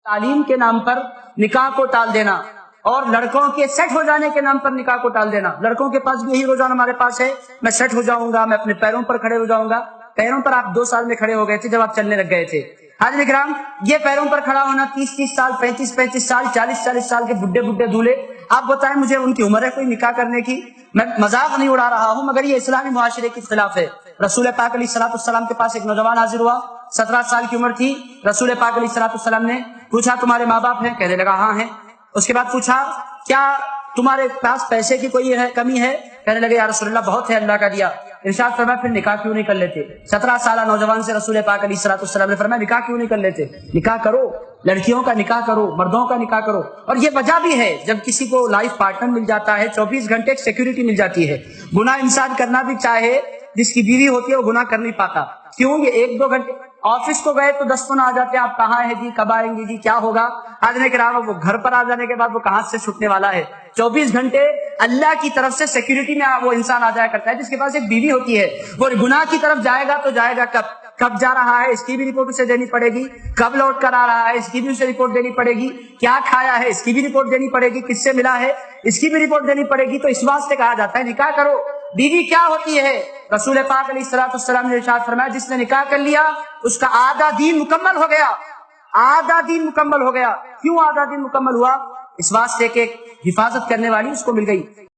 تعلیم کے نام پر نکاح کو ٹال دینا اور لڑکوں کے سیٹ ہو جانے کے نام پر نکاح کو ٹال دینا. لڑکوں کے پاس بھی یہی رجحان ہمارے پاس ہے, میں سیٹ ہو جاؤں گا, میں اپنے پیروں پر کھڑے ہو جاؤں گا. پیروں پر آپ 2 سال میں کھڑے ہو گئے تھے جب آپ چلنے لگ گئے تھے. حاضرین کرام, یہ پیروں پر کھڑا ہونا 30 سال, 35 سال, 40 سال کے بڈھے دولے, آپ بتائیں مجھے ان کی عمر ہے کوئی نکاح کرنے کی؟ میں مذاق نہیں اڑا رہا ہوں, مگر یہ اسلامی معاشرے کے خلاف ہے. رسول پاک علیہ الصلوۃ والسلام کے پاس ایک نوجوان حاضر ہوا, 17 سال کی عمر تھی. رسول پاک علیہ الصلوۃ والسلام نے پوچھا تمہارے ماں باپ ہیں؟ کہنے لگا ہاں ہیں. اس کے بعد پوچھا کیا تمہارے پاس پیسے کی کوئی کمی ہے؟ کہنے لگے یا رسول اللہ بہت ہے, اللہ کا دیا. ارشاد فرمایا پھر نکاح کیوں نہیں کر لیتے؟ 17 سالہ نوجوان سے رسول پاک علیہ الصلوۃ والسلام نے فرمایا نکاح کیوں نہیں کر لیتے؟ نکاح کرو, لڑکیوں کا نکاح کرو, مردوں کا نکاح کرو. اور یہ وجہ بھی ہے, جب کسی کو لائف پارٹنر مل جاتا ہے 24 گھنٹے ایک سیکورٹی مل جاتی ہے. گناہ انسان کرنا بھی چاہے, جس کی بیوی ہوتی ہے وہ گناہ کر نہیں پاتا. کیوں؟ یہ 1-2 گھنٹے آفس کو گئے تو 10 فون آ جاتے ہیں, آپ کہاں ہیں جی, کب آئیں گے جی, کیا ہوگا؟ حاضرین کرام, وہ گھر پر آ جانے کے بعد وہ کہاں سے چھٹنے والا ہے؟ 24 گھنٹے اللہ کی طرف سے سیکورٹی میں وہ انسان آ جایا کرتا ہے. جس کے پاس ایک بیوی ہوتی ہے وہ گناہ کی طرف جائے گا تو جائے گا کب جا رہا ہے اس کی بھی رپورٹ اسے دینی پڑے گی, کب لوٹ کر آ رہا ہے اس کی بھی اسے رپورٹ دینی پڑے گی, کیا کھایا ہے اس کی بھی رپورٹ دینی پڑے گی, کس سے ملا ہے اس کی بھی رپورٹ دینی پڑے گی. تو اس واسطے کہا جاتا ہے نکاح کرو. بیوی کیا ہوتی ہے؟ رسول پاک علیہ الصلوۃ والسلام نے ارشاد فرمایا جس نے نکاح کر لیا اس کا آدھا دین مکمل ہو گیا. آدھا دین مکمل ہو گیا. کیوں آدھا دین مکمل ہوا؟ اس واسطے کہ حفاظت کرنے والی اس کو مل گئی.